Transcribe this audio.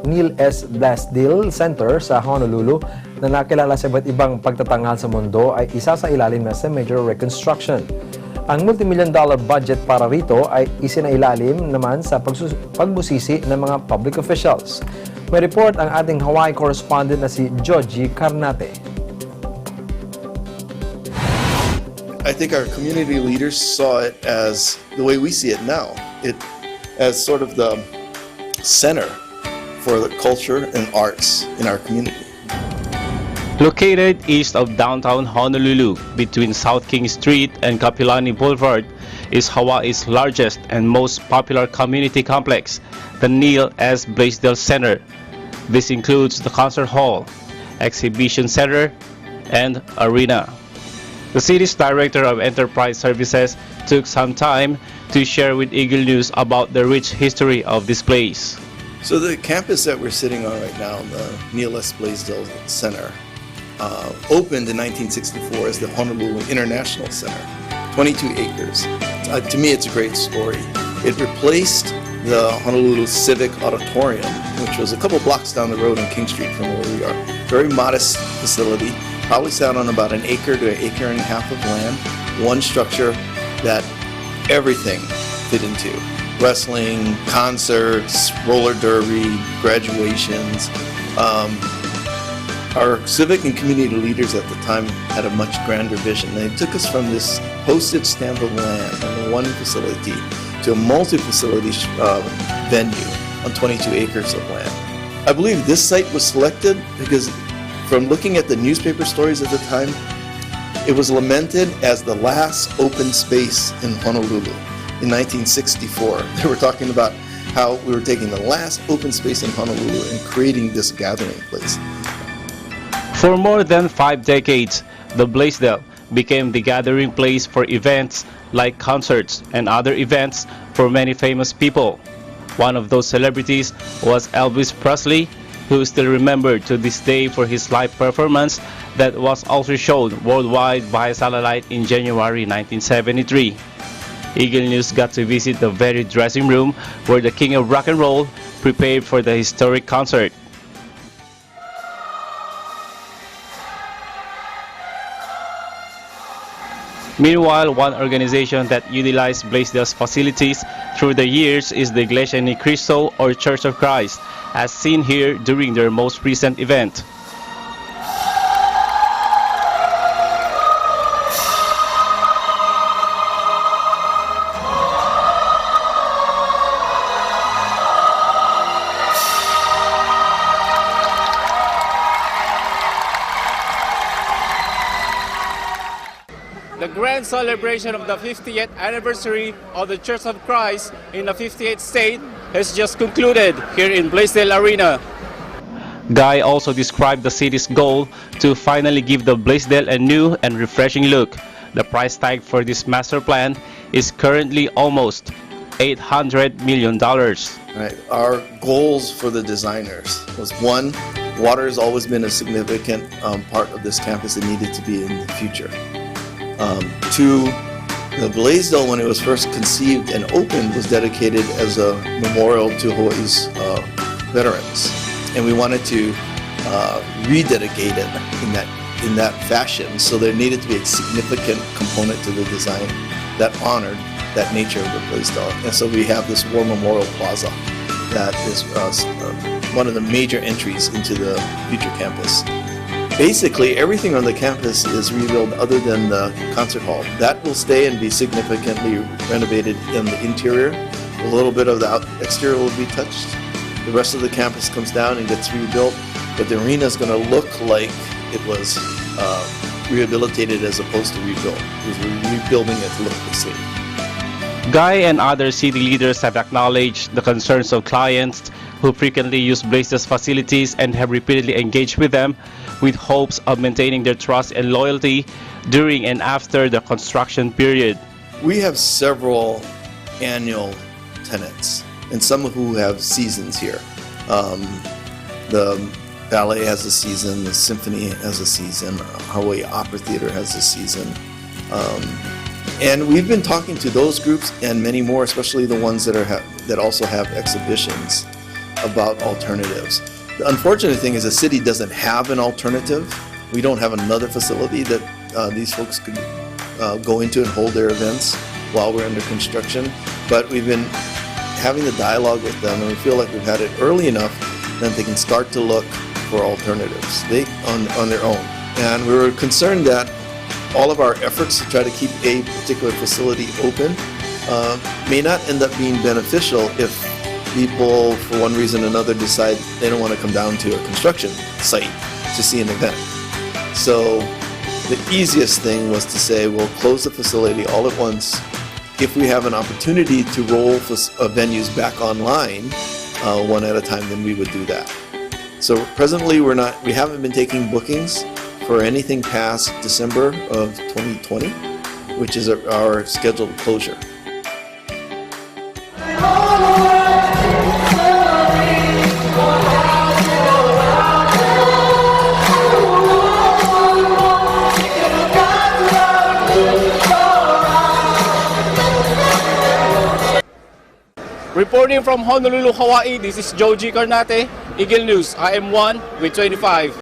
Neil S. Blaisdell Center sa Honolulu na nakilala sa iba't ibang pagtatanghal sa mundo ay isa sa ilalim na sa major reconstruction. Ang multimillion-dollar budget para rito ay isinailalim naman sa pagbusisi ng mga public officials. May report ang ating Hawaii correspondent na si Georgie Carnate. I think our community leaders saw it as the way we see it now, as sort of the center for the culture and arts in our community. Located east of downtown Honolulu, between South King Street and Kapilani Boulevard, is Hawaii's largest and most popular community complex, the Neil S. Blaisdell Center. This includes the concert hall, exhibition center, and arena. The city's Director of Enterprise Services took some time to share with Eagle News about the rich history of this place. So the campus that we're sitting on right now, the Neil S. Blaisdell Center, opened in 1964 as the Honolulu International Center, 22 acres. To me, it's a great story. It replaced the Honolulu Civic Auditorium, which was a couple blocks down the road on King Street from where we are. Very modest facility. Probably sat on about an acre to an acre and a half of land. One structure that everything fit into. Wrestling, concerts, roller derby, graduations. Our civic and community leaders at the time had a much grander vision. They took us from this postage stamp of land on one facility to a multi-facility venue on 22 acres of land. I believe this site was selected because from looking at the newspaper stories at the time, it was lamented as the last open space in Honolulu. In 1964, they were talking about how we were taking the last open space in Honolulu and creating this gathering place. For more than 5 decades, the Blaisdell became the gathering place for events like concerts and other events for many famous people. One of those celebrities was Elvis Presley, who is still remembered to this day for his live performance that was also shown worldwide by satellite in January 1973. Eagle News got to visit the very dressing room where the King of Rock and Roll prepared for the historic concert. Meanwhile, one organization that utilized Blaisdell's facilities through the years is the Iglesia ni Cristo or Church of Christ, as seen here during their most recent event. The grand celebration of the 50th anniversary of the Church of Christ in the 58th state has just concluded here in Blaisdell Arena. Guy also described the city's goal to finally give the Blaisdell a new and refreshing look. The price tag for this master plan is currently almost $800 million. Right. Our goals for the designers was one, water has always been a significant part of this campus that needed to be in the future. Two, the Blaisdell, when it was first conceived and opened, was dedicated as a memorial to Hawaii's veterans, and we wanted to rededicate it in that fashion. So there needed to be a significant component to the design that honored that nature of the Blaisdell. And so we have this War Memorial Plaza that is one of the major entries into the future campus. Basically, everything on the campus is rebuilt other than the concert hall. That will stay and be significantly renovated in the interior. A little bit of the exterior will be touched. The rest of the campus comes down and gets rebuilt, but the arena is going to look like it was rehabilitated as opposed to rebuilt. We're rebuilding it to look the same. Guy and other city leaders have acknowledged the concerns of clients who frequently use Blaisdell's facilities and have repeatedly engaged with them with hopes of maintaining their trust and loyalty during and after the construction period. We have several annual tenants, and some who have seasons here. The ballet has a season, the symphony has a season, Hawaii Opera Theater has a season. And we've been talking to those groups and many more, especially the ones that also have exhibitions. about alternatives. The unfortunate thing is the city doesn't have an alternative. We don't have another facility that these folks could go into and hold their events while we're under construction. But we've been having the dialogue with them, and we feel like we've had it early enough that they can start to look for alternatives on their own. And we were concerned that all of our efforts to try to keep a particular facility open may not end up being beneficial if people, for one reason or another, decide they don't want to come down to a construction site to see an event. So the easiest thing was to say we'll close the facility all at once. If we have an opportunity to roll venues back online one at a time, then we would do that. So presently we haven't been taking bookings for anything past December of 2020, which is our scheduled closure. Reporting from Honolulu, Hawaii, this is Joe G. Carnate, Eagle News, IM1 with 25.